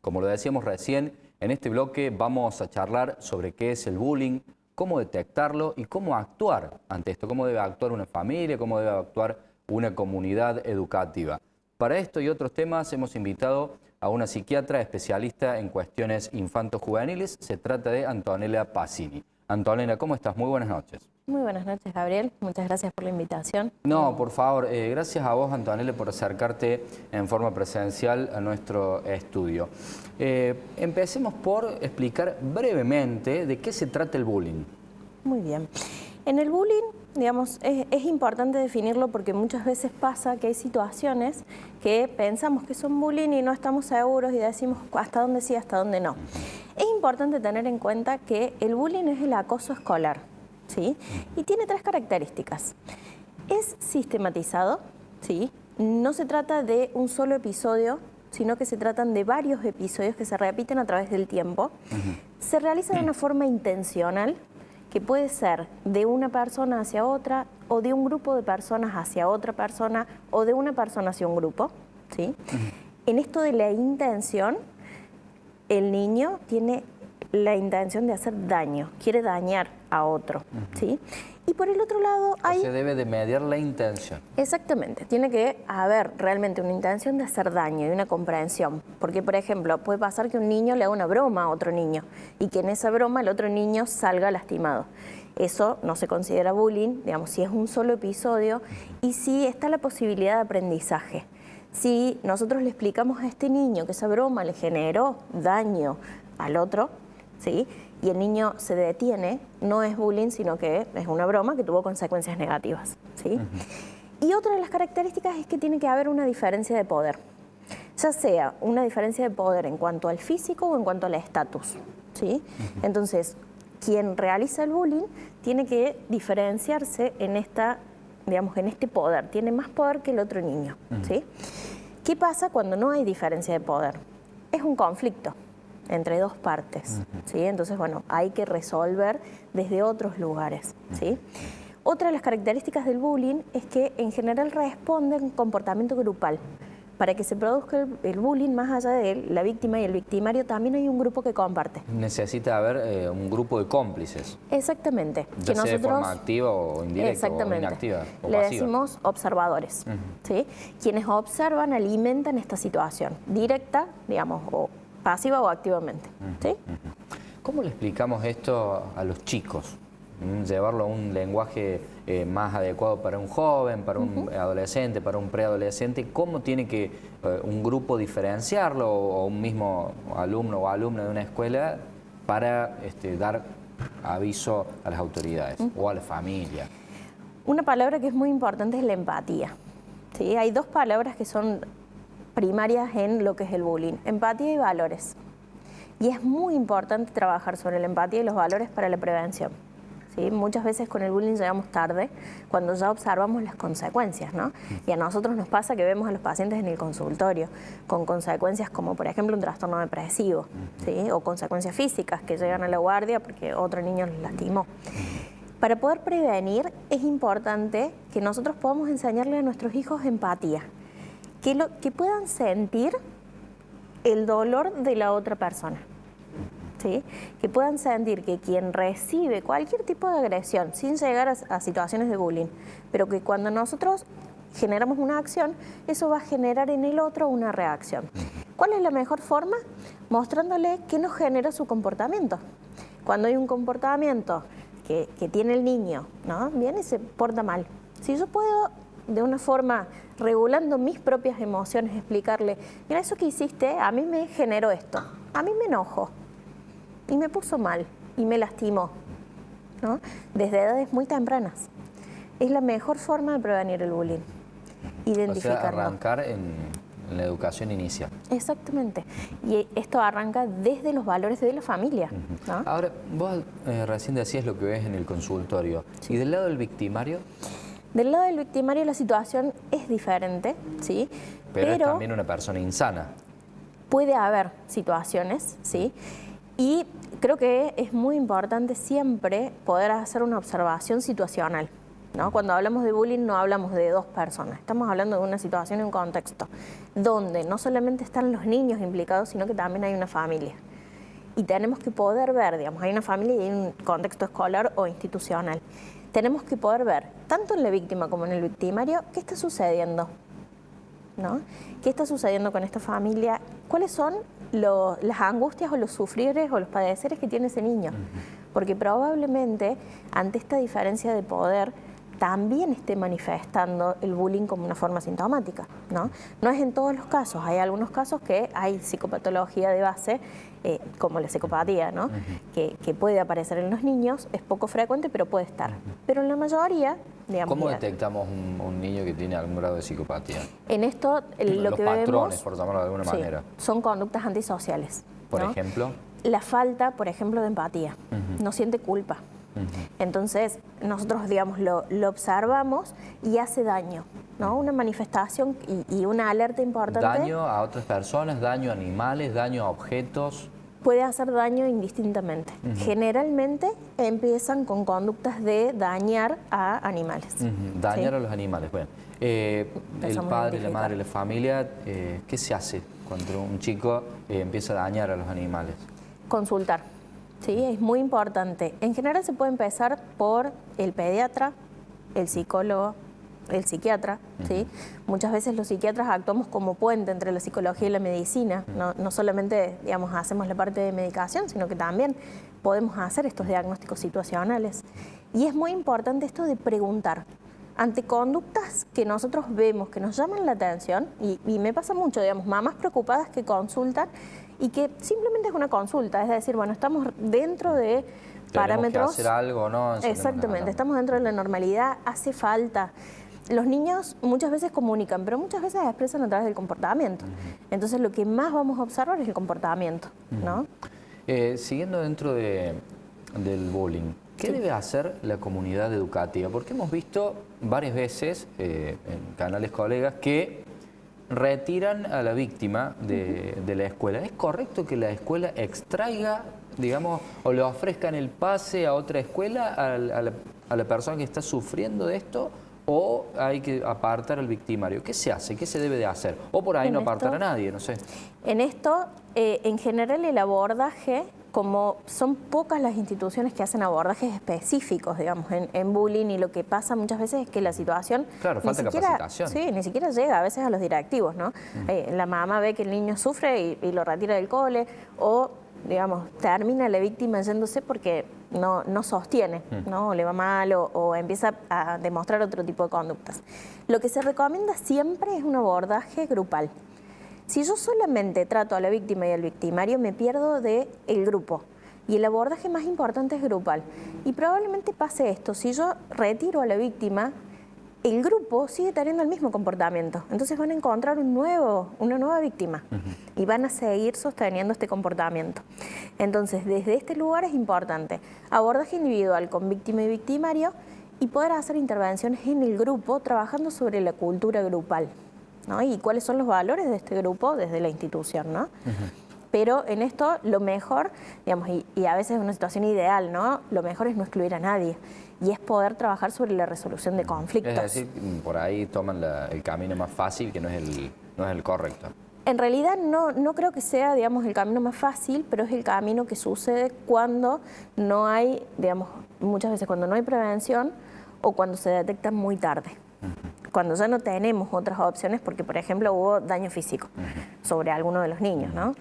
Como lo decíamos recién, en este bloque vamos a charlar sobre qué es el bullying, cómo detectarlo y cómo actuar ante esto, cómo debe actuar una familia, cómo debe actuar una comunidad educativa. Para esto y otros temas hemos invitado a una psiquiatra especialista en cuestiones infanto-juveniles. Se trata de Antonella Pasini. Antonella, ¿cómo estás? Muy buenas noches. Muy buenas noches, Gabriel. Muchas gracias por la invitación. No, por favor, gracias a vos, Antonella, por acercarte en forma presencial a nuestro estudio. Empecemos por explicar brevemente de qué se trata el bullying. Muy bien. En el bullying, digamos, es importante definirlo porque muchas veces pasa que hay situaciones que pensamos que son bullying y no estamos seguros y decimos hasta dónde sí, hasta dónde no. Es importante tener en cuenta que el bullying es el acoso escolar, ¿sí? Y tiene tres características. Es sistematizado, ¿sí? No se trata de un solo episodio, sino que se tratan de varios episodios que se repiten a través del tiempo. Se realiza de una forma intencional, que puede ser de una persona hacia otra, o de un grupo de personas hacia otra persona, o de una persona hacia un grupo, ¿sí? En esto de la intención, el niño tiene la intención de hacer daño, quiere dañar a otro, ¿sí? Y por el otro lado hay... Se debe de mediar la intención. Exactamente, tiene que haber realmente una intención de hacer daño y una comprensión. Porque, por ejemplo, puede pasar que un niño le haga una broma a otro niño y que en esa broma el otro niño salga lastimado. Eso no se considera bullying, digamos, si es un solo episodio y si está la posibilidad de aprendizaje. Si nosotros le explicamos a este niño que esa broma le generó daño al otro, ¿sí? Y el niño se detiene, no es bullying, sino que es una broma que tuvo consecuencias negativas, ¿sí? Y otra de las características es que tiene que haber una diferencia de poder, ya sea una diferencia de poder en cuanto al físico o en cuanto al estatus, ¿sí? Entonces, quien realiza el bullying tiene que diferenciarse en digamos, en este poder, tiene más poder que el otro niño, ¿sí? ¿Qué pasa cuando no hay diferencia de poder? Es un conflicto entre dos partes, ¿sí? Entonces, bueno, hay que resolver desde otros lugares, ¿sí? Otra de las características del bullying es que en general responde a un comportamiento grupal. Para que se produzca el bullying, más allá de la víctima y el victimario, también hay un grupo que comparte. Necesita haber un grupo de cómplices. Exactamente. Ya sea de forma activa o indirecta, o inactiva, o le pasiva. decimos observadores, ¿sí? Quienes observan alimentan esta situación, directa, digamos, o pasiva o activamente, ¿sí? ¿Cómo le explicamos esto a los chicos? Llevarlo a un lenguaje más adecuado para un joven, para un adolescente, para un preadolescente. ¿Cómo tiene que un grupo diferenciarlo o un mismo alumno o alumna de una escuela para dar aviso a las autoridades o a la familia? Una palabra que es muy importante es la empatía, ¿sí? Hay dos palabras que son primarias en lo que es el bullying: empatía y valores. Y es muy importante trabajar sobre la empatía y los valores para la prevención, ¿sí? Muchas veces con el bullying llegamos tarde, cuando ya observamos las consecuencias, ¿no? Y a nosotros nos pasa que vemos a los pacientes en el consultorio con consecuencias como, por ejemplo, un trastorno depresivo, ¿sí? O consecuencias físicas que llegan a la guardia porque otro niño los lastimó. Para poder prevenir es importante que nosotros podamos enseñarle a nuestros hijos empatía, que puedan sentir el dolor de la otra persona, ¿sí? Que puedan sentir que quien recibe cualquier tipo de agresión, sin llegar a situaciones de bullying, pero que cuando nosotros generamos una acción, eso va a generar en el otro una reacción. ¿Cuál es la mejor forma? Mostrándole qué nos genera su comportamiento. Cuando hay un comportamiento que tiene el niño, ¿no? Viene y se porta mal. Si yo puedo, de una forma regulando mis propias emociones, explicarle: mira, eso que hiciste a mí me generó esto, a mí me enojó y me puso mal y me lastimó, ¿no? Desde edades muy tempranas. Es la mejor forma de prevenir el bullying, identificarlo. O sea, arrancar en la educación inicial. Exactamente. Y esto arranca desde los valores de la familia, ¿no? Ahora, vos recién decías lo que ves en el consultorio. Sí. ¿Y del lado del victimario? Del lado del victimario la situación es diferente, ¿sí? Pero es también una persona insana. Puede haber situaciones, ¿sí? Y creo que es muy importante siempre poder hacer una observación situacional, ¿no? Cuando hablamos de bullying no hablamos de dos personas, estamos hablando de una situación y un contexto donde no solamente están los niños implicados, sino que también hay una familia. Y tenemos que poder ver, digamos, hay una familia y hay un contexto escolar o institucional. Tenemos que poder ver, tanto en la víctima como en el victimario, qué está sucediendo, ¿no? ¿Qué está sucediendo con esta familia? ¿Cuáles son las angustias o los sufrires o los padeceres que tiene ese niño? Porque probablemente ante esta diferencia de poder también esté manifestando el bullying como una forma sintomática, ¿no? No es en todos los casos, hay algunos casos que hay psicopatología de base, como la psicopatía, ¿no? Que puede aparecer en los niños, es poco frecuente, pero puede estar. Pero en la mayoría, digamos... ¿Cómo detectamos un niño que tiene algún grado de psicopatía? En esto, lo que vemos... Los patrones, por llamarlo de alguna manera. Son conductas antisociales. Por ¿no? ejemplo... La falta, por ejemplo, de empatía. No siente culpa. Entonces, nosotros, digamos, lo observamos y hace daño, ¿no? Una manifestación y una alerta importante. ¿Daño a otras personas, daño a animales, daño a objetos? Puede hacer daño indistintamente. Generalmente empiezan con conductas de dañar a animales. Dañar ¿sí? a los animales. Bueno, el padre, la madre, la familia, ¿qué se hace cuando un chico empieza a dañar a los animales? Consultar. Sí, es muy importante. En general se puede empezar por el pediatra, el psicólogo, el psiquiatra. ¿sí? Muchas veces los psiquiatras actuamos como puente entre la psicología y la medicina. No solamente, digamos, hacemos la parte de medicación, sino que también podemos hacer estos diagnósticos situacionales. Y es muy importante esto de preguntar. Ante conductas que nosotros vemos, que nos llaman la atención, y me pasa mucho, digamos, mamás preocupadas que consultan y que simplemente es una consulta, es decir, bueno, estamos dentro de parámetros... Tenemos que hacer algo, ¿no? Exactamente, estamos dentro de la normalidad, hace falta. Los niños muchas veces comunican, pero muchas veces expresan a través del comportamiento. Entonces, lo que más vamos a observar es el comportamiento, ¿no? Siguiendo dentro del bullying, ¿qué debe hacer la comunidad educativa? Porque hemos visto varias veces en canales colegas que retiran a la víctima de la escuela. ¿Es correcto que la escuela extraiga, digamos, o le ofrezcan el pase a otra escuela a la persona que está sufriendo de esto? ¿O hay que apartar al victimario? ¿Qué se hace? ¿Qué se debe de hacer? O por ahí no apartar a nadie, no sé. En esto, en general, el abordaje, como son pocas las instituciones que hacen abordajes específicos, digamos, en bullying, y lo que pasa muchas veces es que la situación... Claro, falta capacitación. Sí, ni siquiera llega a veces a los directivos, ¿no? La mamá ve que el niño sufre y lo retira del cole, o, digamos, termina la víctima yéndose porque no sostiene, ¿no? O le va mal o empieza a demostrar otro tipo de conductas. Lo que se recomienda siempre es un abordaje grupal. Si yo solamente trato a la víctima y al victimario, me pierdo del grupo. Y el abordaje más importante es grupal. Y probablemente pase esto, si yo retiro a la víctima, el grupo sigue teniendo el mismo comportamiento. Entonces van a encontrar una nueva víctima y van a seguir sosteniendo este comportamiento. Entonces, desde este lugar es importante abordaje individual con víctima y victimario y poder hacer intervenciones en el grupo trabajando sobre la cultura grupal, ¿no? Y cuáles son los valores de este grupo desde la institución, ¿no? Pero en esto lo mejor, digamos, y a veces es una situación ideal, ¿no? Lo mejor es no excluir a nadie y es poder trabajar sobre la resolución de conflictos. Es decir, por ahí toman el camino más fácil, que no es el correcto. En realidad no creo que sea, digamos, el camino más fácil, pero es el camino que sucede cuando no hay, digamos, muchas veces cuando no hay prevención o cuando se detecta muy tarde. Cuando ya no tenemos otras opciones porque, por ejemplo, hubo daño físico sobre alguno de los niños, ¿no?